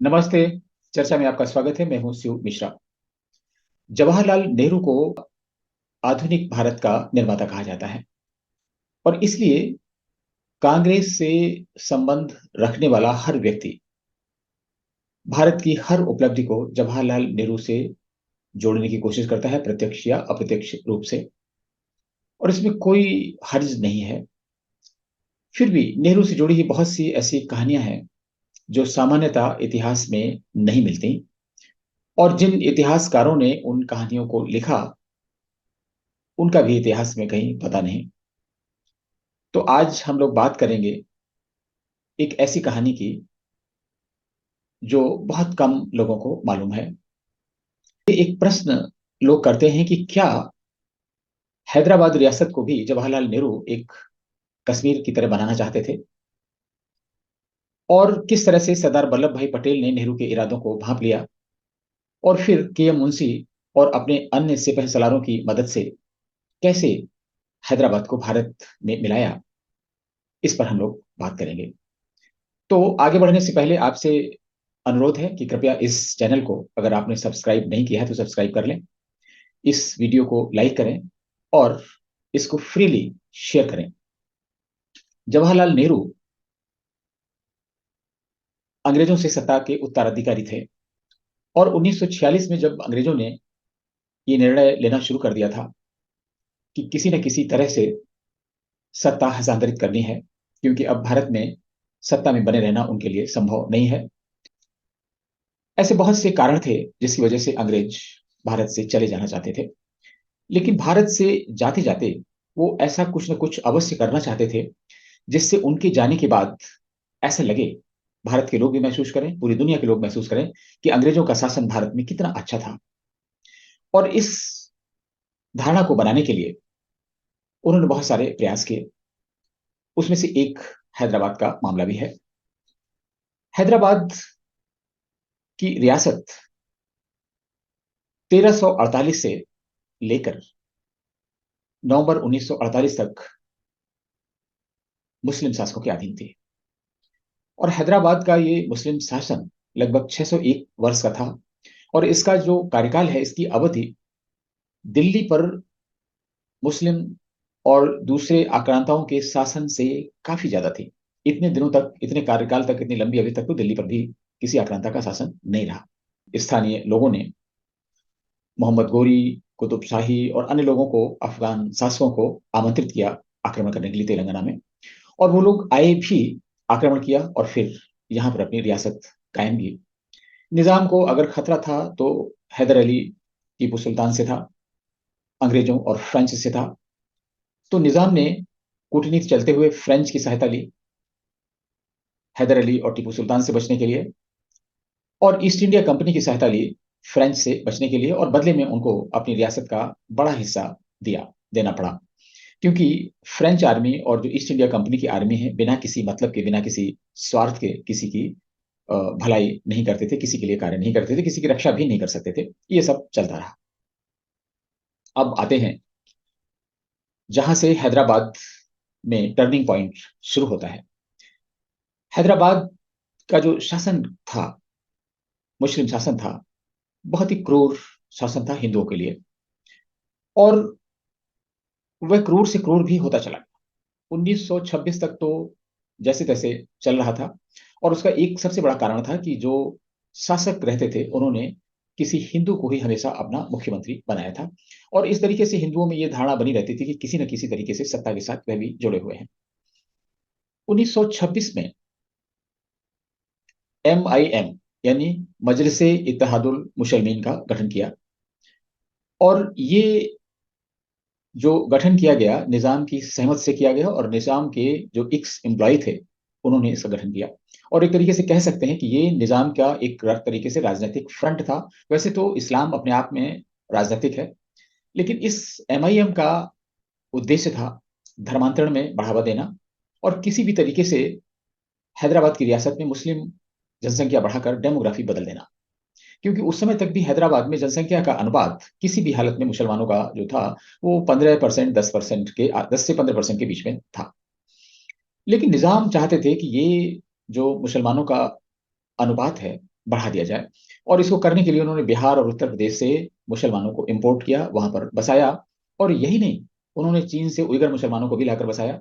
नमस्ते। चर्चा में आपका स्वागत है। मैं हूं शिव मिश्रा। जवाहरलाल नेहरू को आधुनिक भारत का निर्माता कहा जाता है और इसलिए कांग्रेस से संबंध रखने वाला हर व्यक्ति भारत की हर उपलब्धि को जवाहरलाल नेहरू से जोड़ने की कोशिश करता है, प्रत्यक्ष या अप्रत्यक्ष रूप से। और इसमें कोई हर्ज नहीं है। फिर भी नेहरू से जुड़ी हुई बहुत सी ऐसी कहानियां हैं जो सामान्यतः इतिहास में नहीं मिलती, और जिन इतिहासकारों ने उन कहानियों को लिखा उनका भी इतिहास में कहीं पता नहीं। तो आज हम लोग बात करेंगे एक ऐसी कहानी की जो बहुत कम लोगों को मालूम है। ये एक प्रश्न लोग करते हैं कि क्या हैदराबाद रियासत को भी जवाहरलाल नेहरू एक कश्मीर की तरह बनाना चाहते थे, और किस तरह से सरदार वल्लभ भाई पटेल ने नेहरू के इरादों को भांप लिया और फिर के एम मुंशी और अपने अन्य सिपह सलारों की मदद से कैसे हैदराबाद को भारत में मिलाया। इस पर हम लोग बात करेंगे। तो आगे बढ़ने से पहले आपसे अनुरोध है कि कृपया इस चैनल को, अगर आपने सब्सक्राइब नहीं किया है तो सब्सक्राइब कर लें, इस वीडियो को लाइक करें और इसको फ्रीली शेयर करें। जवाहरलाल नेहरू अंग्रेजों से सत्ता के उत्तराधिकारी थे, और 1946 में जब अंग्रेजों ने ये निर्णय लेना शुरू कर दिया था कि किसी न किसी तरह से सत्ता हस्तांतरित करनी है, क्योंकि अब भारत में सत्ता में बने रहना उनके लिए संभव नहीं है। ऐसे बहुत से कारण थे जिसकी वजह से अंग्रेज भारत से चले जाना चाहते थे। लेकिन भारत से जाते जाते वो ऐसा कुछ न कुछ अवश्य करना चाहते थे जिससे उनके जाने के बाद ऐसा लगे, भारत के लोग भी महसूस करें, पूरी दुनिया के लोग महसूस करें कि अंग्रेजों का शासन भारत में कितना अच्छा था। और इस धारणा को बनाने के लिए उन्होंने बहुत सारे प्रयास किए। उसमें से एक हैदराबाद का मामला भी है। हैदराबाद की रियासत 1348 से लेकर नवंबर 1948 तक मुस्लिम शासकों के अधीन थी। और हैदराबाद का ये मुस्लिम शासन लगभग 601 वर्ष का था, और इसका जो कार्यकाल है, इसकी अवधि दिल्ली पर मुस्लिम और दूसरे आक्रांताओं के शासन से काफी ज्यादा थी। इतने दिनों तक, इतने कार्यकाल तक, इतनी लंबी अवधि तक तो दिल्ली पर भी किसी आक्रांता का शासन नहीं रहा। स्थानीय लोगों ने मोहम्मद गोरी, कुतुब शाही और अन्य लोगों को, अफगान शासकों को आमंत्रित किया आक्रमण करने के लिए तेलंगाना में। और वो लोग आए भी, आक्रमण किया और फिर यहाँ पर अपनी रियासत कायम की। निजाम को अगर खतरा था तो हैदर अली टीपू सुल्तान से था, अंग्रेजों और फ्रेंच से था। तो निजाम ने कूटनीति चलते हुए फ्रेंच की सहायता ली हैदर अली और टीपू सुल्तान से बचने के लिए, और ईस्ट इंडिया कंपनी की सहायता ली फ्रेंच से बचने के लिए, और बदले में उनको अपनी रियासत का बड़ा हिस्सा देना पड़ा। क्योंकि फ्रेंच आर्मी और जो ईस्ट इंडिया कंपनी की आर्मी है, बिना किसी मतलब के, बिना किसी स्वार्थ के किसी की भलाई नहीं करते थे, किसी के लिए कार्य नहीं करते थे, किसी की रक्षा भी नहीं कर सकते थे। ये सब चलता रहा। अब आते हैं जहां से हैदराबाद में टर्निंग पॉइंट शुरू होता है। हैदराबाद का जो शासन था, मुस्लिम शासन था, बहुत ही क्रूर शासन था हिंदुओं के लिए, और वह क्रूर से क्रूर भी होता चला। 1926 तक तो जैसे तैसे चल रहा था, और उसका एक सबसे बड़ा कारण था कि जो शासक रहते थे उन्होंने किसी हिंदू को ही हमेशा अपना मुख्यमंत्री बनाया था। और इस तरीके से हिंदुओं में यह धारणा बनी रहती थी कि किसी न किसी तरीके से सत्ता के साथ वह भी जुड़े हुए हैं। 1926 में MIM यानी मजलिस इत्तेहादुल मुसलमीन का गठन किया, और ये जो गठन किया गया निजाम की सहमत से किया गया, और निजाम के जो एक्स एम्प्लॉय थे उन्होंने इसका गठन किया। और एक तरीके से कह सकते हैं कि ये निजाम का एक तरीके से राजनीतिक फ्रंट था। वैसे तो इस्लाम अपने आप में राजनीतिक है, लेकिन इस MIM का उद्देश्य था धर्मांतरण में बढ़ावा देना, और किसी भी तरीके से हैदराबाद की रियासत में मुस्लिम जनसंख्या बढ़ाकर डेमोग्राफी बदल देना। क्योंकि उस समय तक भी हैदराबाद में जनसंख्या का अनुपात किसी भी हालत में मुसलमानों का जो था वो 15%, 10% के, 10 से 15% के बीच में था। लेकिन निजाम चाहते थे कि ये जो मुसलमानों का अनुपात है बढ़ा दिया जाए। और इसको करने के लिए उन्होंने बिहार और उत्तर प्रदेश से मुसलमानों को इंपोर्ट किया, वहां पर बसाया। और यही नहीं, उन्होंने चीन से उइगर मुसलमानों को भी लाकर बसाया।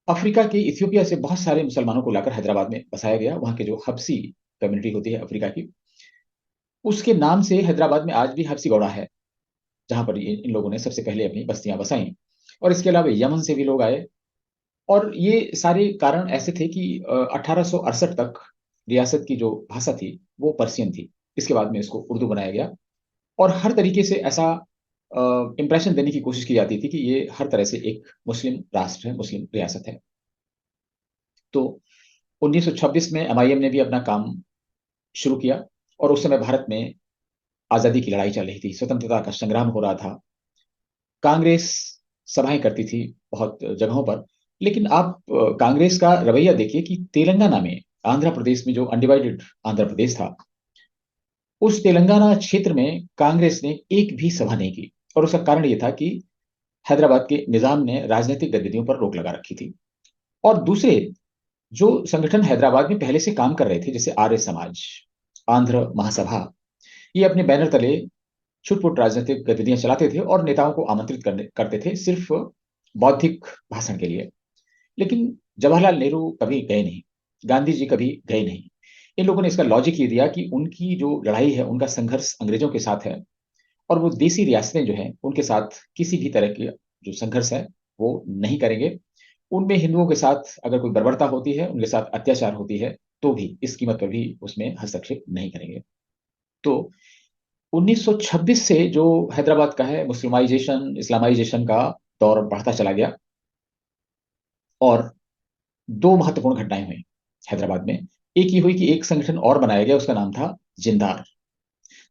अफ्रीका के इथियोपिया से बहुत सारे मुसलमानों को लाकर हैदराबाद में बसाया गया, वहां के जो हब्सी कम्युनिटी होती है अफ्रीका की, उसके नाम से हैदराबाद में आज भी हब्सी गौड़ा है, जहां पर इन लोगों ने सबसे पहले अपनी बस्तियां बसाई। और इसके अलावा यमन से भी लोग आए। और ये सारे कारण ऐसे थे कि 1868 तक रियासत की जो भाषा थी वो पर्शियन थी। इसके बाद में इसको उर्दू बनाया गया। और हर तरीके से ऐसा इंप्रेशन देने की कोशिश की जाती थी कि ये हर तरह से एक मुस्लिम राष्ट्र है, मुस्लिम रियासत है। तो 1926 में एमआईएम ने भी अपना काम शुरू किया। और उस समय भारत में आजादी की लड़ाई चल रही थी, स्वतंत्रता का संग्राम हो रहा था। कांग्रेस सभाएं करती थी बहुत जगहों पर। लेकिन आप कांग्रेस का रवैया देखिए कि तेलंगाना में, आंध्र प्रदेश में जो अनडिवाइडेड आंध्र प्रदेश था, उस तेलंगाना क्षेत्र में कांग्रेस ने एक भी सभा नहीं की। और उसका कारण यह था कि हैदराबाद के निजाम ने राजनीतिक गतिविधियों पर रोक लगा रखी थी। और दूसरे जो संगठन हैदराबाद में पहले से काम कर रहे थे, जैसे आर्य समाज, आंध्र महासभा, ये अपने बैनर तले छुटपुट राजनीतिक गतिविधियां चलाते थे और नेताओं को आमंत्रित करते थे सिर्फ बौद्धिक भाषण के लिए। लेकिन जवाहरलाल नेहरू कभी गए नहीं, गांधी जी कभी गए नहीं। इन लोगों ने इसका लॉजिक ये दिया कि उनकी जो लड़ाई है, उनका संघर्ष अंग्रेजों के साथ है। और वो देसी रियासतें जो हैं उनके साथ किसी भी तरह की जो संघर्ष है वो नहीं करेंगे। उनमें हिंदुओं के साथ अगर कोई बर्बरता होती है, उनके साथ अत्याचार होती है, तो भी इस कीमत पर भी उसमें हस्तक्षेप नहीं करेंगे। तो 1926 से जो हैदराबाद का है, मुस्लिमाइजेशन, इस्लामाइजेशन का दौर बढ़ता चला गया। और दो महत्वपूर्ण घटनाएं हुई हैदराबाद में। एक ये हुई कि एक संगठन और बनाया गया, उसका नाम था जिंदार।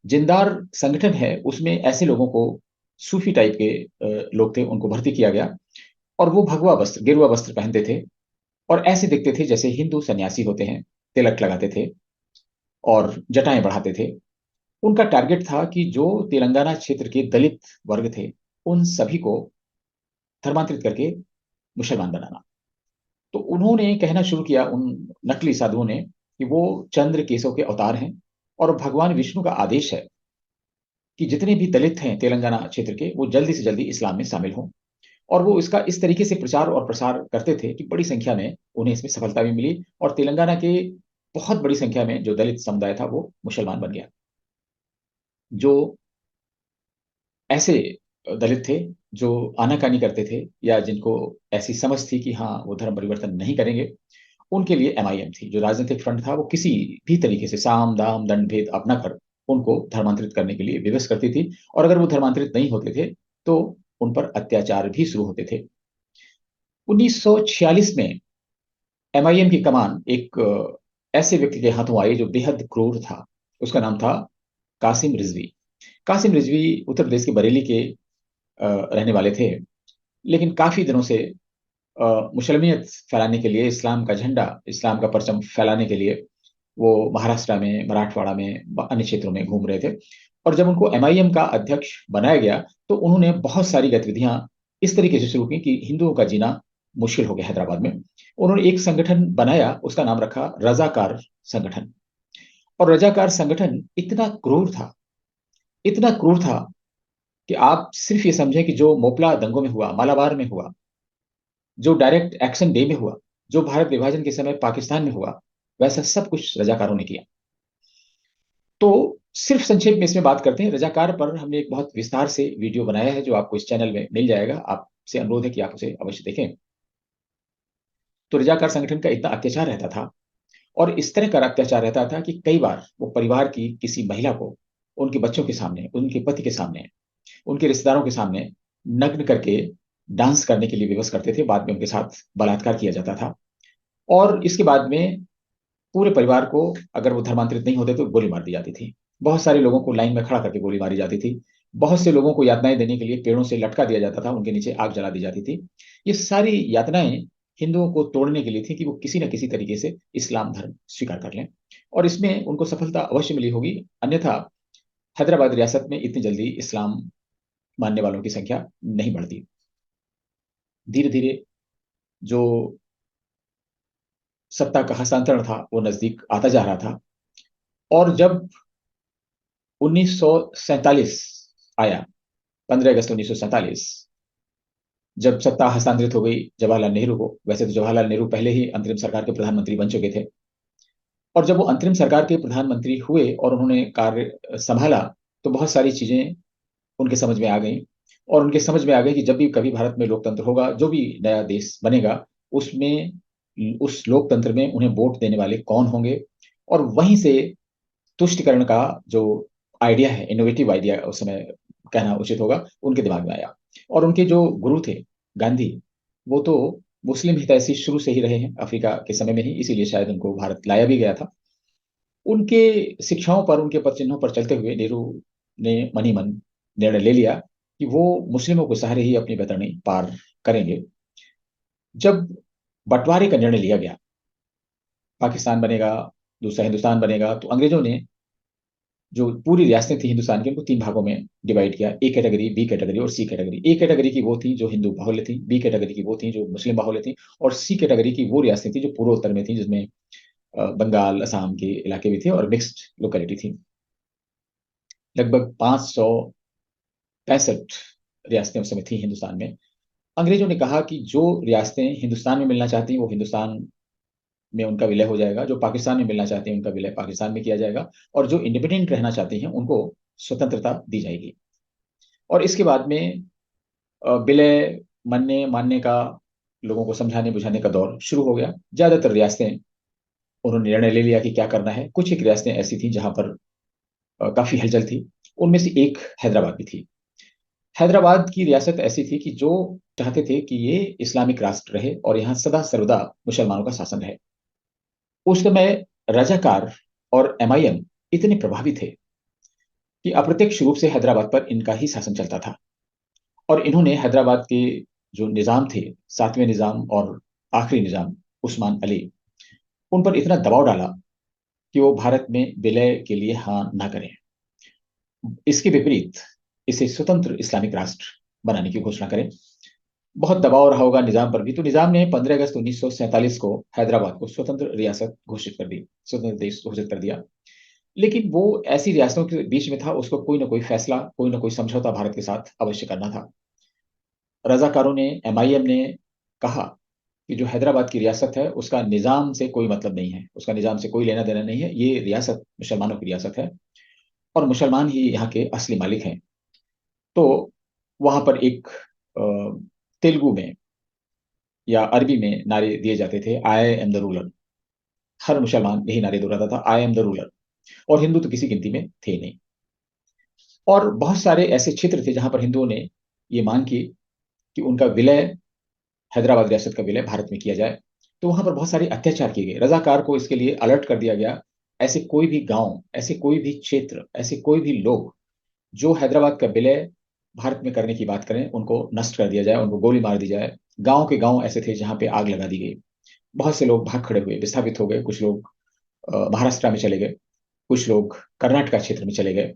जिंदार संगठन है, उसमें ऐसे लोगों को, सूफी टाइप के लोग थे, उनको भर्ती किया गया। और वो भगवा वस्त्र, गेरुआ वस्त्र पहनते थे और ऐसे दिखते थे जैसे हिंदू सन्यासी होते हैं। तिलक लगाते थे और जटाएं बढ़ाते थे। उनका टारगेट था कि जो तेलंगाना क्षेत्र के दलित वर्ग थे, उन सभी को धर्मांतरित करके मुसलमान बनाना। तो उन्होंने कहना शुरू किया, उन नकली साधुओं ने, कि वो चंद्र केशव के अवतार हैं और भगवान विष्णु का आदेश है कि जितने भी दलित हैं तेलंगाना क्षेत्र के, वो जल्दी से जल्दी इस्लाम में शामिल हों। और वो इसका इस तरीके से प्रचार और प्रसार करते थे कि बड़ी संख्या में उन्हें इसमें सफलता भी मिली। और तेलंगाना के बहुत बड़ी संख्या में जो दलित समुदाय था वो मुसलमान बन गया। जो ऐसे दलित थे जो आनाकानी करते थे, या जिनको ऐसी समझ थी कि हाँ वो धर्म परिवर्तन नहीं करेंगे, उनके लिए एमआईएम थी, जो राजनीतिक फ्रंट था, वो किसी भी तरीके से साम दाम दंड भेद अपनाकर उनको धर्मांतरित करने के लिए विवश करती थी। और अगर वो धर्मांतरित नहीं होते थे तो उन पर अत्याचार भी शुरू होते थे। 1946 में एमआईएम की कमान एक ऐसे व्यक्ति के हाथों आई जो बेहद क्रूर था। उसका नाम था कासिम रिजवी। कासिम रिजवी उत्तर प्रदेश के बरेली के रहने वाले थे। लेकिन काफी दिनों से मुसलमियत फैलाने के लिए, इस्लाम का झंडा, इस्लाम का परचम फैलाने के लिए वो महाराष्ट्र में, मराठवाड़ा में, अन्य क्षेत्रों में घूम रहे थे। और जब उनको एमआईएम का अध्यक्ष बनाया गया तो उन्होंने बहुत सारी गतिविधियां इस तरीके से शुरू की कि हिंदुओं का जीना मुश्किल हो गया हैदराबाद में। उन्होंने एक संगठन बनाया, उसका नाम रखा रजाकार संगठन। और रजाकार संगठन इतना क्रूर था कि आप सिर्फ ये समझें कि जो मोपला दंगों में हुआ, मालाबार में हुआ, जो डायरेक्ट एक्शन डे में हुआ, जो भारत विभाजन के समय पाकिस्तान में हुआ, वैसा सब कुछ रजाकारों ने किया। तो सिर्फ संक्षेप में इसमें बात करते हैं। रजाकार पर हमने एक बहुत विस्तार से वीडियो बनाया है जो आपको इस चैनल में मिल जाएगा। आपसे अनुरोध है कि आप उसे अवश्य देखें। तो रजाकार संगठन का इतना अत्याचार रहता था, और इस तरह का अत्याचार रहता था कि कई बार वो परिवार की किसी महिला को उनके बच्चों के सामने, उनके पति के सामने, उनके रिश्तेदारों के सामने नग्न करके डांस करने के लिए विवश करते थे। बाद में उनके साथ बलात्कार किया जाता था। और इसके बाद में पूरे परिवार को, अगर वो धर्मांतरित नहीं होते तो गोली मार दी जाती थी। बहुत सारे लोगों को लाइन में खड़ा करके गोली मारी जाती थी। बहुत से लोगों को यातनाएं देने के लिए पेड़ों से लटका दिया जाता था, उनके नीचे आग जला दी जाती थी। ये सारी यातनाएं हिंदुओं को तोड़ने के लिए थी कि वो किसी न किसी तरीके से इस्लाम धर्म स्वीकार कर लें। और इसमें उनको सफलता अवश्य मिली होगी, अन्यथा हैदराबाद रियासत में इतनी जल्दी इस्लाम मानने वालों की संख्या नहीं बढ़ती। धीरे धीरे जो सत्ता का हस्तांतरण था वो नजदीक आता जा रहा था। और जब 1947 आया, 15 अगस्त 1947, जब सत्ता हस्तांतरित हो गई जवाहरलाल नेहरू को। वैसे तो जवाहरलाल नेहरू पहले ही अंतरिम सरकार के प्रधानमंत्री बन चुके थे, और जब वो अंतरिम सरकार के प्रधानमंत्री हुए और उन्होंने कार्य संभाला, तो बहुत सारी चीजें उनके समझ में आ गई। और उनके समझ में आ गई कि जब भी कभी भारत में लोकतंत्र होगा, जो भी नया देश बनेगा, उसमें उस लोकतंत्र में उन्हें वोट देने वाले कौन होंगे। और वहीं से तुष्टिकरण का जो आइडिया है, इनोवेटिव आइडिया उस समय कहना उचित होगा, उनके दिमाग में आया। और उनके जो गुरु थे, गांधी, वो तो मुस्लिम हितैषी शुरू से ही रहे हैं अफ्रीका के समय में ही, इसीलिए शायद उनको भारत लाया भी गया था। उनके शिक्षाओं पर, उनके पद चिन्हों पर चलते हुए नेहरू ने मन ही मन निर्णय ले लिया कि वो मुस्लिमों के सहारे ही अपनी बैतरणी पार करेंगे। जब बंटवारे का निर्णय लिया गया, पाकिस्तान बनेगा, दूसरा हिंदुस्तान बनेगा, तो अंग्रेजों ने जो पूरी रियासतें थी हिंदुस्तान की, उनको तीन भागों में डिवाइड किया: ए कैटेगरी, बी कैटेगरी और सी कैटेगरी। ए कैटेगरी की वो थी जो हिंदू बाहुल्य थी, बी कैटेगरी की वो थी जो मुस्लिम बाहुल्य थी, और सी कैटेगरी की वो रियासतें थी जो पूर्वोत्तर में थी, जिसमें बंगाल, असम के इलाके भी थे और मिक्स्ड लोकेलिटी थी। लगभग 565 रियासतें उस समय थी हिंदुस्तान में। अंग्रेजों ने कहा कि जो रियासतें हिंदुस्तान में मिलना चाहती हैं वो हिंदुस्तान में उनका विलय हो जाएगा, जो पाकिस्तान में मिलना चाहते हैं उनका विलय पाकिस्तान में किया जाएगा, और जो इंडिपेंडेंट रहना चाहती हैं उनको स्वतंत्रता दी जाएगी। और इसके बाद में विलय मानने मानने का, लोगों को समझाने बुझाने का दौर शुरू हो गया। ज्यादातर रियासतें, उन्होंने निर्णय ले लिया कि क्या करना है। कुछ एक रियासतें ऐसी थी जहां पर काफी हलचल थी। उनमें से एक हैदराबाद भी थी। हैदराबाद की रियासत ऐसी थी कि जो चाहते थे कि ये इस्लामिक राष्ट्र रहे और यहाँ सदा सर्वदा मुसलमानों का शासन रहे। उस समय रजाकार और एमआईएम इतने प्रभावी थे कि अप्रत्यक्ष रूप से हैदराबाद पर इनका ही शासन चलता था। और इन्होंने हैदराबाद के जो निजाम थे, सातवें निजाम और आखिरी निजाम उस्मान अली, उन पर इतना दबाव डाला कि वो भारत में विलय के लिए हाँ ना करें। इसके विपरीत इसे स्वतंत्र इस्लामिक राष्ट्र बनाने की घोषणा करें। बहुत दबाव रहा होगा निजाम पर भी, तो निजाम ने 15 अगस्त 1947 को हैदराबाद को स्वतंत्र रियासत घोषित कर दी, स्वतंत्र देश घोषित कर दिया। लेकिन वो ऐसी रियासतों के बीच में था, उसको कोई ना कोई फैसला, कोई ना कोई समझौता भारत के साथ अवश्य करना था। रजाकारों ने, एमआईएम ने कहा कि जो हैदराबाद की रियासत है उसका निजाम से कोई मतलब नहीं है, उसका निजाम से कोई लेना देना नहीं है, ये रियासत मुसलमानों की रियासत है और मुसलमान ही यहाँ के असली मालिक हैं। तो वहां पर एक तेलुगु में या अरबी में नारे दिए जाते थे, आई एम द रूलर। हर मुसलमान यही नारे दोहराता था, आई एम द रूलर। और हिंदू तो किसी गिनती में थे नहीं। और बहुत सारे ऐसे क्षेत्र थे जहां पर हिंदुओं ने ये मांग की कि उनका विलय, हैदराबाद रियासत का विलय भारत में किया जाए। तो वहां पर बहुत सारे अत्याचार किए गए, रजाकार को इसके लिए अलर्ट कर दिया गया। ऐसे कोई भी गांव, ऐसे कोई भी क्षेत्र, ऐसे कोई भी लोग जो हैदराबाद का विलय भारत में करने की बात करें, उनको नष्ट कर दिया जाए, उनको गोली मार दी जाए। गांव के गांव ऐसे थे जहां पे आग लगा दी गई। बहुत से लोग भाग खड़े हुए, विस्थापित हो गए। कुछ लोग महाराष्ट्र में चले गए, कुछ लोग कर्नाटक क्षेत्र में चले गए,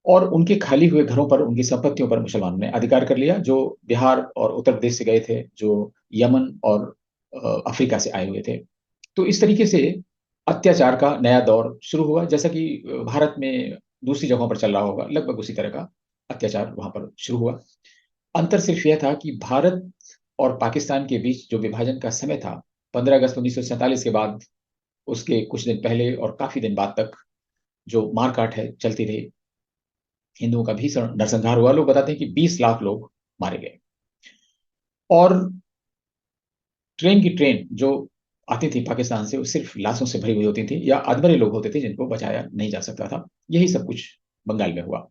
और उनके खाली हुए घरों पर, उनकी संपत्तियों पर मुसलमानों ने अधिकार कर लिया, जो बिहार और उत्तर प्रदेश से गए थे, जो यमन और अफ्रीका से आए हुए थे। तो इस तरीके से अत्याचार का नया दौर शुरू हुआ, जैसा कि भारत में दूसरी जगहों पर चल रहा होगा, लगभग उसी तरह का अत्याचार वहां पर शुरू हुआ। अंतर सिर्फ यह था कि भारत और पाकिस्तान के बीच जो विभाजन का समय था, 15 अगस्त 1947 के बाद, उसके कुछ दिन पहले और काफी दिन बाद तक जो मारकाट है चलती रही। हिंदुओं का भीषण नरसंहार हुआ। लोग बताते हैं कि 20 लाख लोग मारे गए। और ट्रेन की ट्रेन जो आती थी पाकिस्तान से, वो सिर्फ लाशों से भरी हुई होती थी, या अधमरे लोग होते थे जिनको बचाया नहीं जा सकता था। यही सब कुछ बंगाल में हुआ।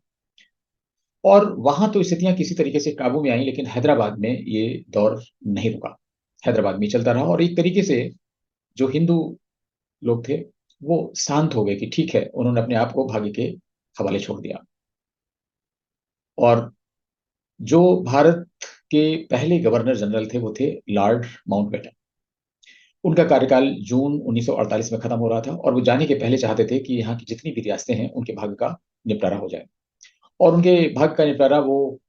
और वहां तो स्थितियां किसी तरीके से काबू में आई, लेकिन हैदराबाद में ये दौर नहीं रुका। हैदराबाद में चलता रहा, और एक तरीके से जो हिंदू लोग थे वो शांत हो गए कि ठीक है, उन्होंने अपने आप को भाग्य के हवाले छोड़ दिया। और जो भारत के पहले गवर्नर जनरल थे वो थे लॉर्ड माउंटबेटन। उनका कार्यकाल जून 1948 में खत्म हो रहा था, और वो जाने के पहले चाहते थे कि यहाँ की जितनी भी रियासतें हैं उनके भाग्य का निपटारा हो जाए। और उनके भाग्य का निपटारा वो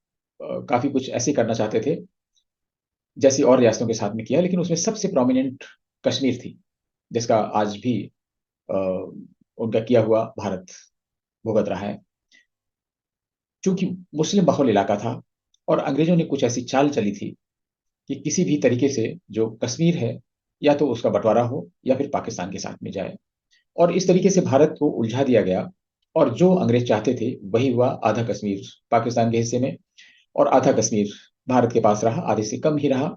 काफी कुछ ऐसे करना चाहते थे जैसी और रियासतों के साथ में किया, लेकिन उसमें सबसे प्रोमिनेंट कश्मीर थी, जिसका आज भी उनका किया हुआ भारत भुगत रहा है। चूंकि मुस्लिम बहुल इलाका था और अंग्रेजों ने कुछ ऐसी चाल चली थी कि किसी भी तरीके से जो कश्मीर है या तो उसका बंटवारा हो या फिर पाकिस्तान के साथ में जाए, और इस तरीके से भारत को उलझा दिया गया। और जो अंग्रेज चाहते थे वही हुआ। आधा कश्मीर पाकिस्तान के हिस्से में और आधा कश्मीर भारत के पास रहा, आधे से कम ही रहा।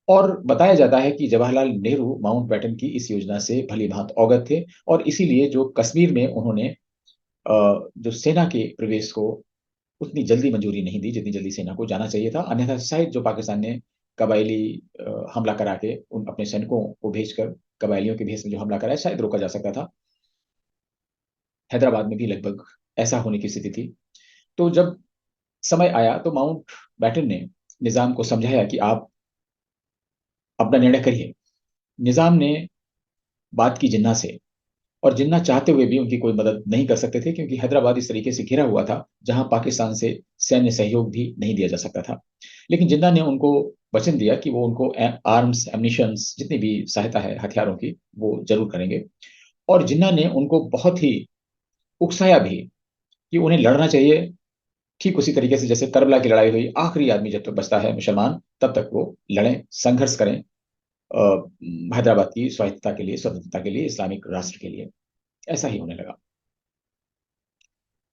और बताया जाता है कि जवाहरलाल नेहरू माउंटबेटन की इस योजना से भली भांति अवगत थे, और इसीलिए जो कश्मीर में उन्होंने जो सेना के प्रवेश को उतनी जल्दी मंजूरी नहीं दी जितनी जल्दी सेना को जाना चाहिए था। अन्यथा शायद जो पाकिस्तान ने कबायली हमला करा के उन अपने सैनिकों को भेजकर कबायलियों के भेष में जो हमला कराया, शायद रोका जा सकता था। हैदराबाद में भी लगभग ऐसा होने की स्थिति थी। तो जब समय आया तो माउंट बैटन ने निजाम को समझाया कि आप अपना निर्णय करिए। निजाम ने बात की जिन्ना से, और जिन्ना चाहते हुए भी उनकी कोई मदद नहीं कर सकते थे, क्योंकि हैदराबाद इस तरीके से घिरा हुआ था जहां पाकिस्तान से सैन्य सहयोग भी नहीं दिया जा सकता था। लेकिन जिन्ना ने उनको वचन दिया कि वो उनको आर्म्स एम्यूनिशंस जितनी भी सहायता है हथियारों की वो जरूर करेंगे। और जिन्ना ने उनको बहुत ही उकसाया भी कि उन्हें लड़ना चाहिए, ठीक उसी तरीके से जैसे करबला की लड़ाई हुई। आखिरी आदमी जब तक बचता है मुसलमान तब तक वो लड़ें, संघर्ष करें हैदराबाद की स्वायत्तता के लिए, स्वतंत्रता के लिए, इस्लामिक राष्ट्र के लिए। ऐसा ही होने लगा।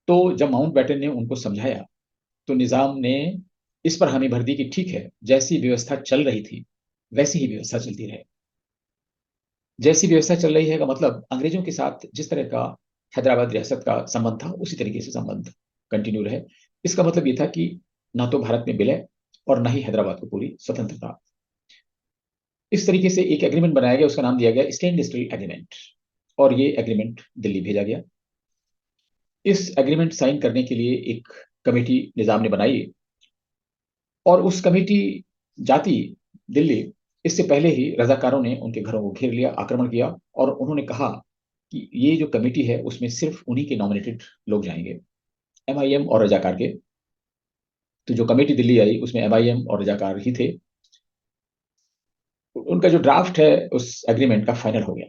तो जब माउंटबेटन ने उनको समझाया तो निजाम ने इस पर हामी भर दी कि ठीक है, जैसी व्यवस्था चल रही थी वैसी ही व्यवस्था चलती रहे। जैसी व्यवस्था चल रही है का मतलब अंग्रेजों के साथ जिस तरह का हैदराबाद रियासत का संबंध था उसी तरीके से संबंध कंटिन्यू रहे। इसका मतलब यह था कि ना तो भारत में विलय और ना ही हैदराबाद को पूरी स्वतंत्रता। इस तरीके से एक एग्रीमेंट बनाया गया, उसका नाम दिया गया स्टैंड स्टिल एग्रीमेंट, और ये एग्रीमेंट दिल्ली भेजा गया। इस एग्रीमेंट साइन करने के लिए एक कमेटी निजाम ने बनाई, और उस कमेटी जाती दिल्ली। इससे पहले ही रजाकारों ने उनके घरों को घेर लिया, आक्रमण किया, और उन्होंने कहा कि ये जो कमेटी है उसमें सिर्फ उन्हीं के नॉमिनेटेड लोग जाएंगे, एमआईएम और रजाकार के। तो जो कमेटी दिल्ली आई उसमें एमआईएम और रजाकार ही थे। उनका जो ड्राफ्ट है उस एग्रीमेंट का फाइनल हो गया।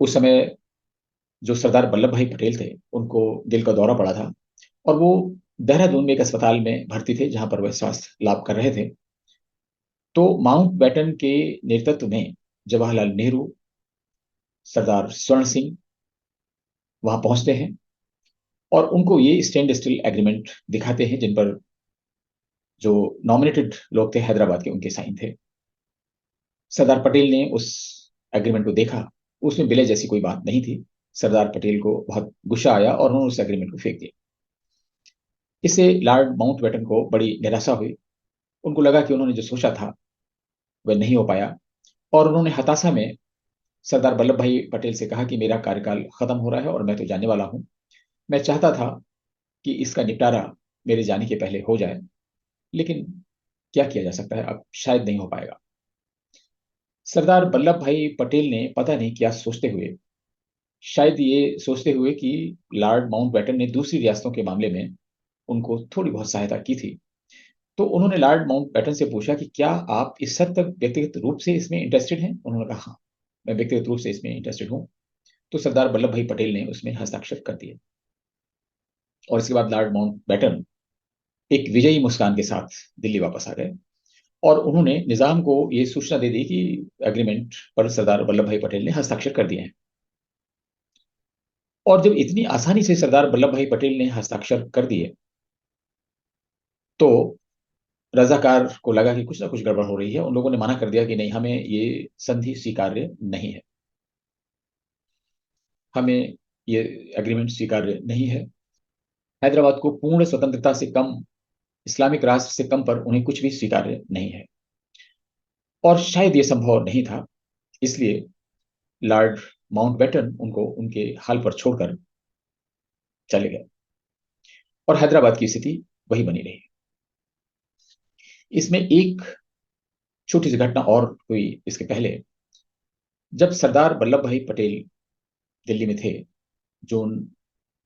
उस समय जो सरदार वल्लभ भाई पटेल थे उनको दिल का दौरा पड़ा था, और वो देहरादून में एक अस्पताल में भर्ती थे जहां पर वह स्वास्थ्य लाभ कर रहे थे। तो माउंट बैटन के नेतृत्व में जवाहरलाल नेहरू, सरदार स्वर्ण सिंह वहां पहुंचते हैं, और उनको ये स्टैंड स्टिल एग्रीमेंट दिखाते हैं जिन पर जो नॉमिनेटेड लोग थे हैदराबाद के उनके साइन थे। सरदार पटेल ने उस एग्रीमेंट को देखा, उसमें विलय जैसी कोई बात नहीं थी। सरदार पटेल को बहुत गुस्सा आया और उन्होंने उस एग्रीमेंट को फेंक दिया। इससे लॉर्ड माउंटबेटन को बड़ी निराशा हुई। उनको लगा कि उन्होंने जो सोचा था वह नहीं हो पाया, और उन्होंने हताशा में सरदार वल्लभ भाई पटेल से कहा कि मेरा कार्यकाल खत्म हो रहा है और मैं तो जाने वाला हूं। मैं चाहता था कि इसका निपटारा मेरे जाने के पहले हो जाए, लेकिन क्या किया जा सकता है, अब शायद नहीं हो पाएगा। सरदार वल्लभ भाई पटेल ने पता नहीं क्या सोचते हुए, शायद ये सोचते हुए कि लॉर्ड माउंटबेटन ने दूसरी रियासतों के मामले में उनको थोड़ी बहुत सहायता की थी, तो उन्होंने लॉर्ड माउंटबेटन से पूछा कि क्या आप इस हद तक व्यक्तिगत रूप से इसमें इंटरेस्टेड हैं। उन्होंने कहा हाँ, मैं व्यक्तिगत रूप से इसमें इंटरेस्टेड हूँ। तो सरदार वल्लभ भाई पटेल ने उसमें हस्ताक्षर कर दिए, और इसके बाद लॉर्ड माउंटबेटन एक विजयी मुस्कान के साथ दिल्ली वापस आ गए, और उन्होंने निजाम को ये सूचना दे दी कि एग्रीमेंट पर सरदार वल्लभ भाई पटेल ने हस्ताक्षर कर दिए हैं। और जब इतनी आसानी से सरदार वल्लभ भाई पटेल ने हस्ताक्षर कर दिए तो रजाकार को लगा कि कुछ ना कुछ गड़बड़ हो रही है। उन लोगों ने मना कर दिया कि नहीं, हमें ये संधि स्वीकार्य नहीं है, हमें ये एग्रीमेंट स्वीकार्य नहीं है। हैदराबाद को पूर्ण स्वतंत्रता से कम, इस्लामिक राष्ट्र से कम पर उन्हें कुछ भी स्वीकार्य नहीं है। और शायद ये संभव नहीं था, इसलिए लॉर्ड माउंटबेटन उनको उनके हाल पर छोड़कर चले गए, और हैदराबाद की स्थिति वही बनी रही। इसमें एक छोटी सी घटना और हुई इसके पहले। जब सरदार वल्लभ भाई पटेल दिल्ली में थे जून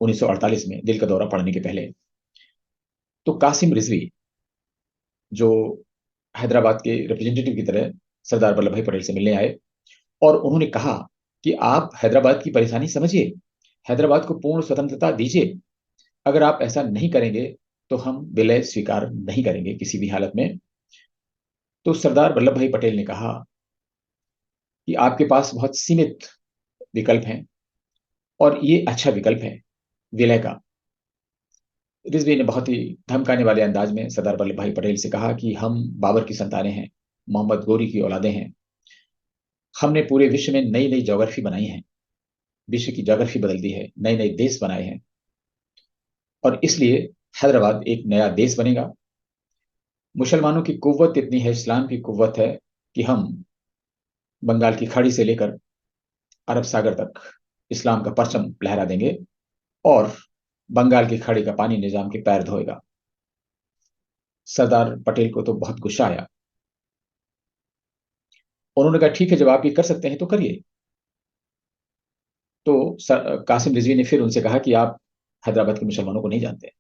1948 में, दिल का दौरा पड़ने के पहले, तो कासिम रिजवी जो हैदराबाद के रिप्रेजेंटेटिव की तरह सरदार वल्लभ भाई पटेल से मिलने आए, और उन्होंने कहा कि आप हैदराबाद की परेशानी समझिए, हैदराबाद को पूर्ण स्वतंत्रता दीजिए। अगर आप ऐसा नहीं करेंगे तो हम विलय स्वीकार नहीं करेंगे किसी भी हालत में। तो सरदार वल्लभ भाई पटेल ने कहा कि आपके पास बहुत सीमित विकल्प हैं और ये अच्छा विकल्प है विलय का। रिजवी ने बहुत ही धमकाने वाले अंदाज में सरदार वल्लभ भाई पटेल से कहा कि हम बाबर की संतानें हैं, मोहम्मद गोरी की औलादें हैं। हमने पूरे विश्व में नई नई ज्योग्राफी बनाई है, विश्व की ज्योग्राफी बदल दी है, नए नए देश बनाए हैं, और इसलिए हैदराबाद एक नया देश बनेगा। मुसलमानों की कुव्वत इतनी है, इस्लाम की कुव्वत है कि हम बंगाल की खाड़ी से लेकर अरब सागर तक इस्लाम का परचम लहरा देंगे और बंगाल की खाड़ी का पानी निजाम के पैर धोएगा। सरदार पटेल को तो बहुत गुस्सा आया। उन्होंने कहा ठीक है, जब आप ये कर सकते हैं तो करिए। तो कासिम रिजवी ने फिर उनसे कहा कि आप हैदराबाद के मुसलमानों को नहीं जानते।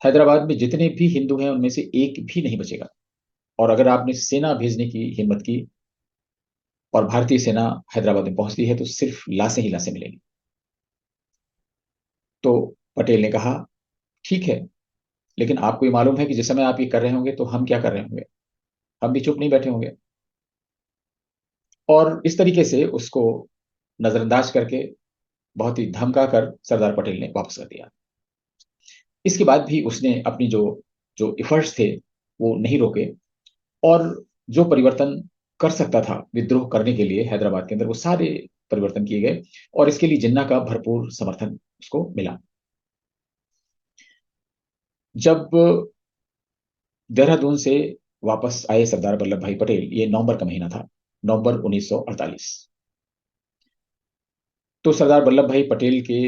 हैदराबाद में जितने भी हिंदू हैं उनमें से एक भी नहीं बचेगा, और अगर आपने सेना भेजने की हिम्मत की और भारतीय सेना हैदराबाद में पहुंचती है तो सिर्फ लाशें ही लाशें मिलेंगी। तो पटेल ने कहा ठीक है, लेकिन आपको ये मालूम है कि जिस समय आप ये कर रहे होंगे तो हम क्या कर रहे होंगे, हम भी चुप नहीं बैठे होंगे। और इस तरीके से उसको नजरअंदाज करके, बहुत ही धमका कर सरदार पटेल ने वापस कर दिया। इसके बाद भी उसने अपनी जो जो इफर्ट्स थे वो नहीं रोके, और जो परिवर्तन कर सकता था विद्रोह करने के लिए हैदराबाद के अंदर, वो सारे परिवर्तन किए गए, और इसके लिए जिन्ना का भरपूर समर्थन उसको मिला। जब देहरादून से वापस आए सरदार वल्लभ भाई पटेल, ये नवंबर का महीना था, नवंबर 1948। तो सरदार वल्लभ भाई पटेल के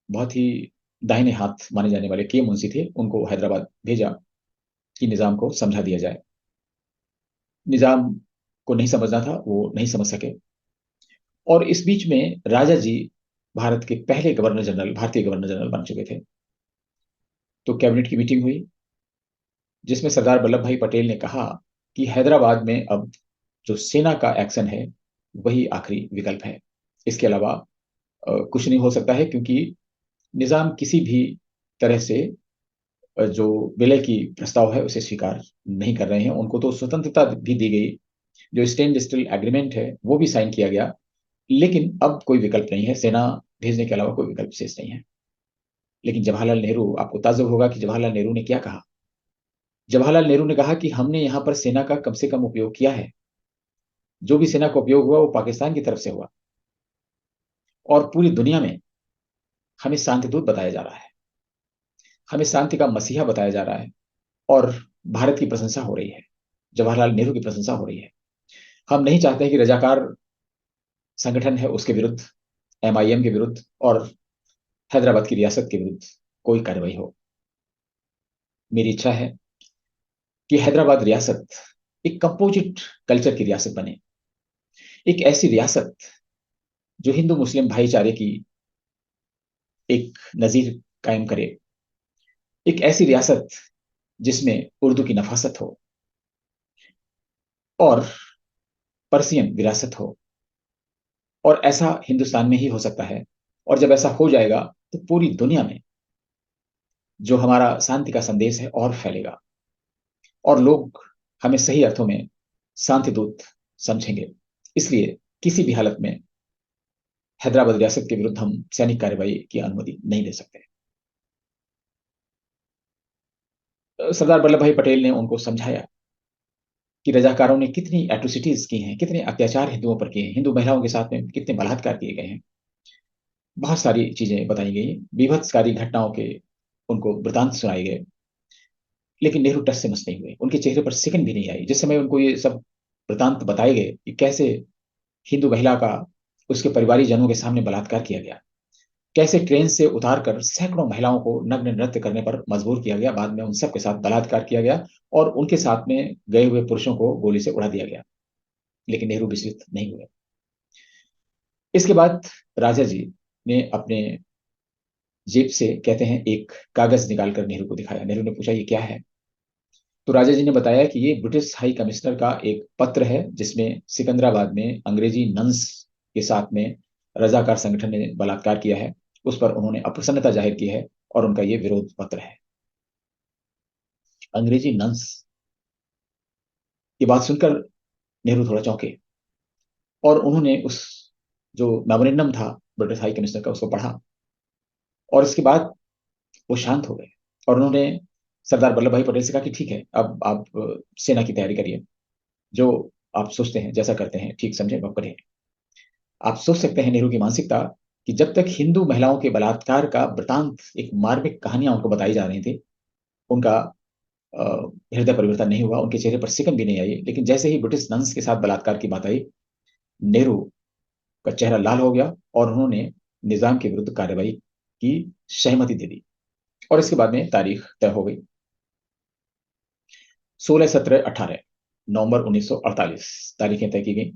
बहुत ही दाहिने हाथ माने जाने वाले के मुंशी थे, उनको हैदराबाद भेजा कि निजाम को समझा दिया जाए। निजाम को नहीं समझना था, वो नहीं समझ सके। और इस बीच में राजा जी भारत के पहले गवर्नर जनरल, भारतीय गवर्नर जनरल बन चुके थे। तो कैबिनेट की मीटिंग हुई जिसमें सरदार वल्लभ भाई पटेल ने कहा कि हैदराबाद में अब जो सेना का एक्शन है वही आखिरी विकल्प है, इसके अलावा कुछ नहीं हो सकता है, क्योंकि निजाम किसी भी तरह से जो विलय की प्रस्ताव है उसे स्वीकार नहीं कर रहे हैं। उनको तो स्वतंत्रता भी दी गई, जो स्टैंड स्टिल एग्रीमेंट है वो भी साइन किया गया, लेकिन अब कोई विकल्प नहीं है, सेना भेजने के अलावा कोई विकल्प शेष नहीं है। लेकिन जवाहरलाल नेहरू, आपको ताज्जुब होगा कि जवाहरलाल नेहरू ने क्या कहा। जवाहरलाल नेहरू ने कहा कि हमने यहां पर सेना का कम से कम उपयोग किया है, जो भी सेना का उपयोग हुआ वो पाकिस्तान की तरफ से हुआ, और पूरी दुनिया में हमें शांति दूत बताया जा रहा है, हमें शांति का मसीहा बताया जा रहा है, और भारत की प्रशंसा हो रही है, जवाहरलाल नेहरू की प्रशंसा हो रही है। हम नहीं चाहते कि रजाकार संगठन है उसके विरुद्ध, एमआईएम के विरुद्ध और हैदराबाद की रियासत के विरुद्ध कोई कार्रवाई हो। मेरी इच्छा है कि हैदराबाद रियासत एक कंपोजिट कल्चर की रियासत बने, एक ऐसी रियासत जो हिंदू मुस्लिम भाईचारे की एक नजीर कायम करे, एक ऐसी रियासत जिसमें उर्दू की नफासत हो और पर्सियन विरासत हो, और ऐसा हिंदुस्तान में ही हो सकता है। और जब ऐसा हो जाएगा तो पूरी दुनिया में जो हमारा शांति का संदेश है और फैलेगा, और लोग हमें सही अर्थों में शांति दूत समझेंगे। इसलिए किसी भी हालत में हैदराबाद रियासत के विरुद्ध हम सैनिक कार्रवाई की अनुमति नहीं दे सकते। सरदार वल्लभ भाई पटेल ने उनको समझाया कि रजाकारों ने कितनी एट्रोसिटीज की हैं, कितने अत्याचार हिंदुओं पर किए हैं, हिंदू महिलाओं के साथ में कितने बलात्कार किए गए हैं। बहुत सारी चीजें बताई गई, बीभत्सकारी घटनाओं के उनको वृतांत सुनाए गए। लेकिन नेहरू टस से मस नहीं हुए, उनके चेहरे पर सिकन भी नहीं आई जिस समय उनको ये सब वृतांत बताए गए कि कैसे हिंदू महिला का उसके परिवारीजनों के सामने बलात्कार किया गया, कैसे ट्रेन से उतारकर सैकड़ों महिलाओं को नग्न नृत्य करने पर मजबूर किया गया, बाद में उन सब के साथ बलात्कार किया गया, और उनके साथ में गए हुए पुरुषों को गोली से उड़ा दिया गया। लेकिन नेहरू विचलित नहीं हुए। इसके बाद राजा जी ने अपने जेब से, कहते हैं, एक कागज निकालकर नेहरू को दिखाया। नेहरू ने पूछा ये क्या है। तो राजा जी ने बताया कि ये ब्रिटिश हाई कमिश्नर का एक पत्र है जिसमें सिकंदराबाद में अंग्रेजी नन्स के साथ में रजाकार संगठन ने बलात्कार किया है, उस पर उन्होंने अप्रसन्नता जाहिर की है और उनका ये विरोध पत्र है। अंग्रेजी नंस ये बात सुनकर नेहरू थोड़ा चौंके और उन्होंने उस जो मेमोरेंडम था ब्रिटिश हाई कमिश्नर का उसको पढ़ा और इसके बाद वो शांत हो गए और उन्होंने सरदार वल्लभ भाई पटेल से कहा कि ठीक है, अब आप सेना की तैयारी करिए, जो आप सोचते हैं जैसा करते हैं ठीक समझे आप करिए। आप सोच सकते हैं नेहरू की मानसिकता कि जब तक हिंदू महिलाओं के बलात्कार का वृतांत, एक मार्मिक कहानियां उनको बताई जा रही थी, उनका अ, हृदय परिवर्तन नहीं हुआ, उनके चेहरे पर सिकन भी नहीं आई। लेकिन जैसे ही ब्रिटिश नंस के साथ बलात्कार की बात आई, नेहरू का चेहरा लाल हो गया और उन्होंने निजाम के विरुद्ध कार्रवाई की सहमति दे दी और इसके बाद में तारीख तय हो गई, 16-17-18 नवंबर 1948 तारीखें तय की गई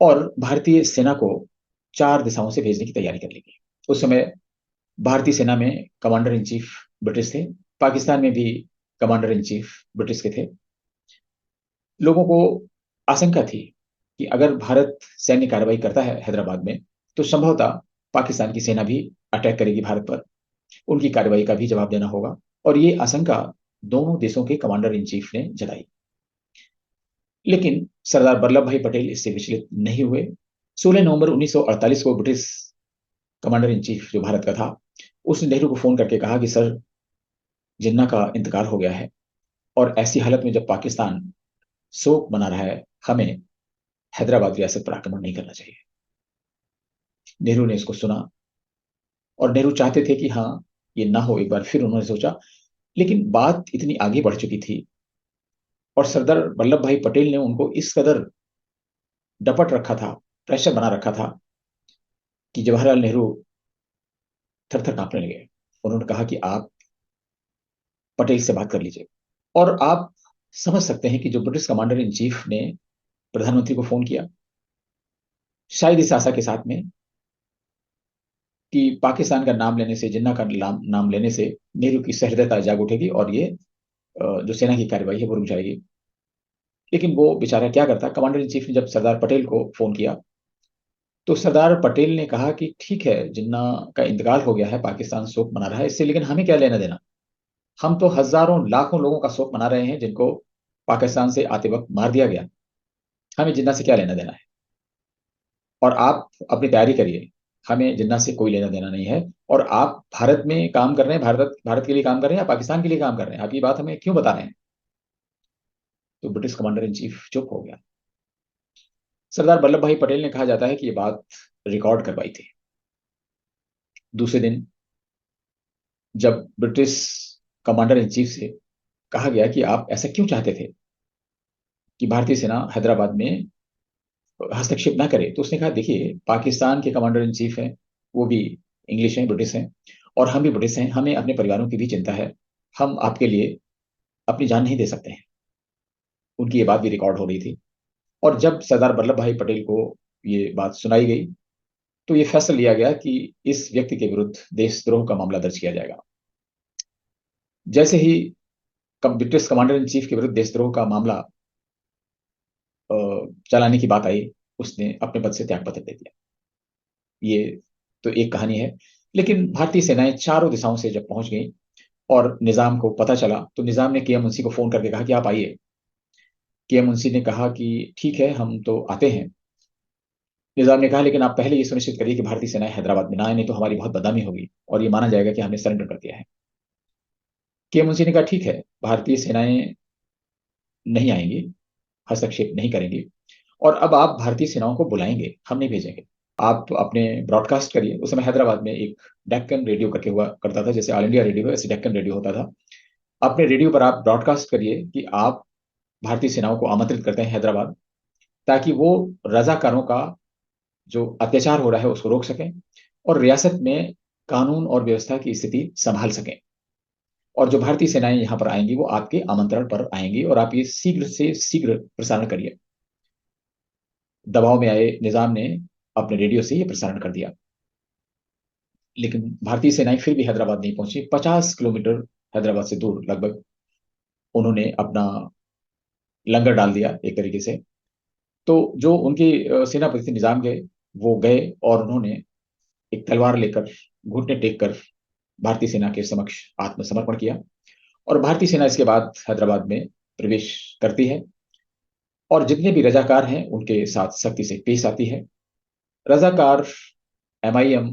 और भारतीय सेना को 4 दिशाओं से भेजने की तैयारी कर ली गई। उस समय भारतीय सेना में कमांडर इन चीफ ब्रिटिश थे, पाकिस्तान में भी कमांडर इन चीफ ब्रिटिश के थे। लोगों को आशंका थी कि अगर भारत सैन्य कार्रवाई करता है हैदराबाद में, तो संभवतः पाकिस्तान की सेना भी अटैक करेगी भारत पर, उनकी कार्रवाई का भी जवाब देना होगा। और ये आशंका दोनों देशों के कमांडर इन चीफ ने जताई। लेकिन सरदार वल्लभ भाई पटेल इससे विचलित नहीं हुए। 16 नवंबर 1948 को ब्रिटिश कमांडर इन चीफ जो भारत का था, उसने नेहरू को फोन करके कहा कि सर, जिन्ना का इंतकाल हो गया है और ऐसी हालत में जब पाकिस्तान शोक मना रहा है, हमें हैदराबाद रियासत पर आक्रमण नहीं करना चाहिए। नेहरू ने इसको सुना और नेहरू चाहते थे कि हाँ, ये ना हो। एक बार फिर उन्होंने सोचा, लेकिन बात इतनी आगे बढ़ चुकी थी और सरदार वल्लभ भाई पटेल ने उनको इस कदर डपट रखा था, प्रेशर बना रखा था कि जवाहरलाल नेहरू थर थर कांपने लगे। उन्होंने कहा कि आप पटेल से बात कर लीजिए। और आप समझ सकते हैं कि जो ब्रिटिश कमांडर इन चीफ ने प्रधानमंत्री को फोन किया, शायद इस आशा के साथ में कि पाकिस्तान का नाम लेने से, जिन्ना का नाम लेने से नेहरू की सहृदयता जाग उठेगी और ये जो सेना की कार्रवाई है वो रुक जाएगी। लेकिन वो बेचारा क्या करता, कमांडर इन चीफ ने जब सरदार पटेल को फोन किया, तो सरदार पटेल ने कहा कि ठीक है, जिन्ना का इंतकाल हो गया है, पाकिस्तान शोक मना रहा है, इससे लेकिन हमें क्या लेना देना। हम तो हजारों लाखों लोगों का शोक मना रहे हैं जिनको पाकिस्तान से आते वक्त मार दिया गया। हमें जिन्ना से क्या लेना देना है, और आप अपनी तैयारी करिए, हमें जिन्ना से कोई लेना देना नहीं है। और आप भारत में काम कर रहे हैं, भारत भारत के लिए काम कर रहे हैं या पाकिस्तान के लिए काम कर रहे हैं, आप ये बात हमें क्यों बता रहे हैं। तो ब्रिटिश कमांडर इन चीफ चुप हो गया। सरदार वल्लभ भाई पटेल ने, कहा जाता है कि ये बात रिकॉर्ड करवाई थी। दूसरे दिन जब ब्रिटिश कमांडर इन चीफ से कहा गया कि आप ऐसा क्यों चाहते थे कि भारतीय सेना हैदराबाद में हस्तक्षेप ना करे, तो उसने कहा, देखिए, पाकिस्तान के कमांडर इन चीफ हैं, वो भी इंग्लिश हैं, ब्रिटिश हैं, और हम भी ब्रिटिश हैं, हमें अपने परिवारों की भी चिंता है। हम आपके लिए अपनी जान नहीं दे सकते हैं। उनकी ये बात भी रिकॉर्ड हो रही थी। और जब सरदार वल्लभ भाई पटेल को ये बात सुनाई गई, तो ये फैसला लिया गया कि इस व्यक्ति के विरुद्ध देशद्रोह का मामला दर्ज किया जाएगा। जैसे ही ब्रिटिश कमांडर इन चीफ के विरुद्ध देशद्रोह का मामला अ, चलाने की बात आई, उसने अपने पद से त्याग पत्र दे दिया। ये तो एक कहानी है। लेकिन भारतीय सेनाएं चारों दिशाओं से जब पहुंच गई और निजाम को पता चला, तो निजाम ने केएम मुंशी को फोन करके कहा कि आप आइए। केएम मुंशी ने कहा कि ठीक है, हम तो आते हैं। निजाम ने कहा, लेकिन आप पहले ये सुनिश्चित करिए कि भारतीय सेनाएं हैदराबाद में ना आए, नहीं तो हमारी बहुत बदनामी होगी और ये माना जाएगा कि हमने सरेंडर कर दिया है। केएम मुंशी ने कहा, ठीक है, भारतीय सेनाएं नहीं आएंगी, हस्तक्षेप नहीं करेंगी, और अब आप भारतीय सेनाओं को बुलाएंगे, हम नहीं भेजेंगे। आप अपने ब्रॉडकास्ट करिए। उस समय हैदराबाद में एक डेक्कन रेडियो करके हुआ करता था, जैसे ऑल इंडिया रेडियो है वैसे डेक्कन रेडियो होता था। अपने रेडियो पर आप ब्रॉडकास्ट करिए कि आप भारतीय सेनाओं को आमंत्रित करते हैं हैदराबाद, ताकि वो रजाकारों का जो अत्याचार हो रहा है उसको रोक सकें और रियासत में कानून और व्यवस्था की स्थिति संभाल सकें। और जो भारतीय सेनाएं यहां पर आएंगी वो आपके आमंत्रण पर आएंगी और आप ये शीघ्र से शीघ्र प्रसारण करिए। दबाव में आए निजाम ने अपने रेडियो से ये प्रसारण कर दिया। लेकिन भारतीय सेनाएं फिर भी हैदराबाद नहीं पहुंची। 50 किलोमीटर हैदराबाद से दूर लगभग उन्होंने अपना लंगर डाल दिया एक तरीके से। तो जो उनके सेनापति थे निजाम के, वो गए और उन्होंने एक तलवार लेकर, घुटने टेक कर भारतीय सेना के समक्ष आत्मसमर्पण किया। और भारतीय सेना इसके बाद हैदराबाद में प्रवेश करती है और जितने भी रजाकार हैं उनके साथ सख्ती से पेश आती है। रजाकार, एमआईएम,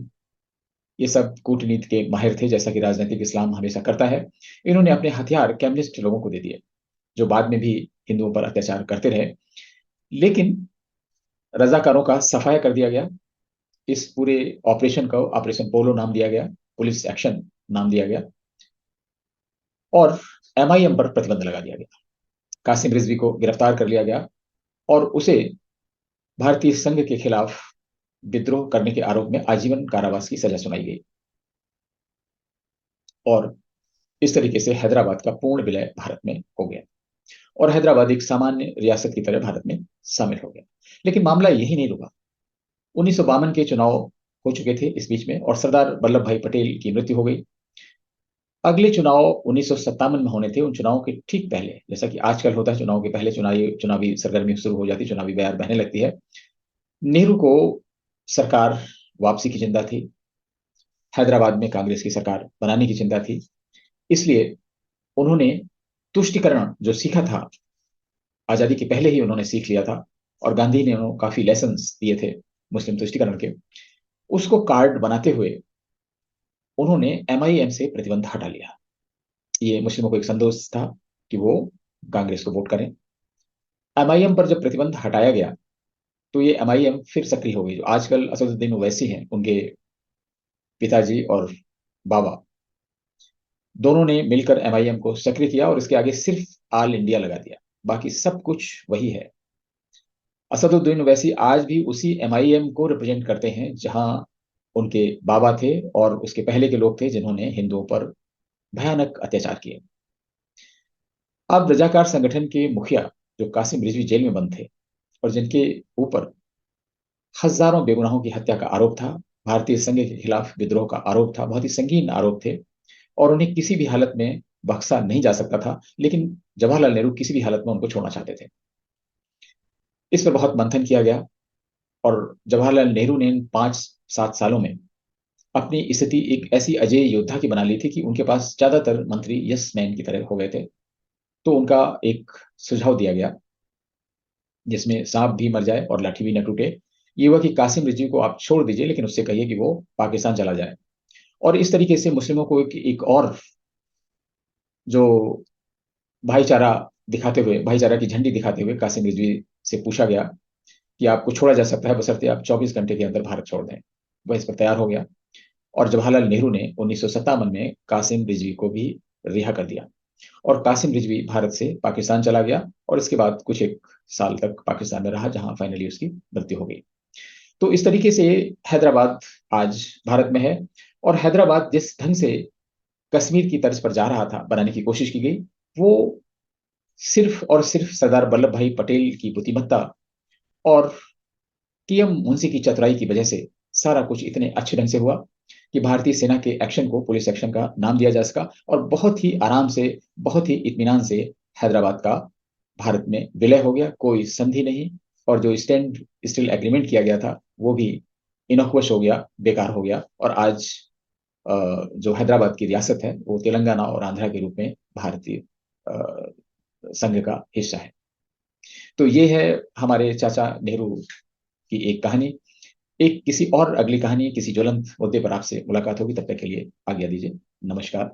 ये सब कूटनीति के माहिर थे, जैसा कि राजनीतिक इस्लाम हमेशा करता है। इन्होंने अपने हथियार कम्युनिस्ट लोगों को दे दिए, जो बाद में भी हिंदुओं पर अत्याचार करते रहे। लेकिन रजाकारों का सफाया कर दिया गया। इस पूरे ऑपरेशन को ऑपरेशन पोलो नाम दिया गया, पुलिस एक्शन नाम दिया गया, और एमआईएम पर प्रतिबंध लगा दिया गया। कासिम रिजवी को गिरफ्तार कर लिया गया और उसे भारतीय संघ के खिलाफ विद्रोह करने के आरोप में आजीवन कारावास की सजा सुनाई गई। और इस तरीके से हैदराबाद का पूर्ण विलय भारत में हो गया और हैदराबाद एक सामान्य रियासत की तरह भारत में शामिल हो गया। लेकिन मामला यही नहीं रुका। 1952 के चुनाव हो चुके थे इस बीच में, और सरदार वल्लभ भाई पटेल की मृत्यु हो गई। अगले चुनाव 1957 में होने थे। उन चुनावों के ठीक पहले, जैसा कि आजकल होता है, चुनाव के पहले चुनावी सरगर्मी शुरू हो जाती, चुनावी बयार बहने लगती है। नेहरू को सरकार वापसी की चिंता थी, हैदराबाद में कांग्रेस की सरकार बनाने की चिंता थी। इसलिए उन्होंने तुष्टिकरण जो सीखा था, आजादी के पहले ही उन्होंने सीख लिया था, और गांधी ने उन्हें काफी लेसन दिए थे मुस्लिम तुष्टिकरण के, उसको कार्ड बनाते हुए उन्होंने एमआईएम से प्रतिबंध हटा लिया। ये मुस्लिमों को एक संदेश था कि वो कांग्रेस को वोट करें। एमआईएम पर जब प्रतिबंध हटाया गया तो ये एमआईएम फिर सक्रिय हो गई। जो आजकल असदुद्दीन ओवैसी हैं, उनके पिताजी और बाबा दोनों ने मिलकर एमआईएम को सक्रिय किया और इसके आगे सिर्फ ऑल इंडिया लगा दिया, बाकी सब कुछ वही है। असदुद्दीन ओवैसी आज भी उसी एमआईएम को रिप्रेजेंट करते हैं जहां उनके बाबा थे और उसके पहले के लोग थे जिन्होंने हिंदुओं पर भयानक अत्याचार किए। अब रजाकार संगठन के मुखिया जो कासिम रिजवी जेल में बंद थे और जिनके ऊपर हजारों बेगुनाहों की हत्या का आरोप था, भारतीय संघ के खिलाफ विद्रोह का आरोप था, बहुत ही संगीन आरोप थे, और उन्हें किसी भी हालत में बख्शा नहीं जा सकता था। लेकिन जवाहरलाल नेहरू किसी भी हालत में उनको छोड़ना चाहते थे। इस पर बहुत मंथन किया गया और जवाहरलाल नेहरू ने इन 5-7 सालों में अपनी स्थिति एक ऐसी अजय योद्धा की बना ली थी कि उनके पास ज्यादातर मंत्री यस मैन की तरह हो गए थे। तो उनका एक सुझाव दिया गया जिसमें सांप भी मर जाए और लाठी भी न टूटे। ये हुआ कि कासिम रिजवी को आप छोड़ दीजिए, लेकिन उससे कहिए कि वो पाकिस्तान चला जाए। और इस तरीके से मुस्लिमों को एक और जो भाईचारा भाईचारा की झंडी दिखाते हुए कासिम रिजवी से पूछा गया कि आपको छोड़ा जा सकता है बशर्ते आप 24 घंटे के अंदर भारत छोड़ दें। वह इस पर तैयार हो गया और जवाहरलाल नेहरू ने 1957 में कासिम रिजवी को भी रिहा कर दिया और कासिम रिजवी भारत से पाकिस्तान चला गया और इसके बाद कुछ एक साल तक पाकिस्तान में रहा, जहां फाइनली उसकी मृत्यु हो गई। तो इस तरीके से हैदराबाद आज भारत में है। और हैदराबाद जिस ढंग से कश्मीर की तर्ज पर जा रहा था, बनाने की कोशिश की गई, वो सिर्फ और सिर्फ सरदार वल्लभ भाई पटेल की बुद्धिमत्ता और टीएम मुंशी की चतुराई की वजह से सारा कुछ इतने अच्छे ढंग से हुआ कि भारतीय सेना के एक्शन को पुलिस एक्शन का नाम दिया जा सका और बहुत ही आराम से, बहुत ही इत्मीनान से हैदराबाद का भारत में विलय हो गया। कोई संधि नहीं, और जो स्टैंड स्टिल एग्रीमेंट किया गया था वो भी इनोक्वस हो गया, बेकार हो गया। और आज जो हैदराबाद की रियासत है वो तेलंगाना और आंध्रा के रूप में भारतीय संघ का हिस्सा है। तो ये है हमारे चाचा नेहरू की एक कहानी। एक किसी और अगली कहानी, किसी ज्वलंत मुद्दे पर आपसे मुलाकात होगी। तब तक के लिए आज्ञा दीजिए। नमस्कार।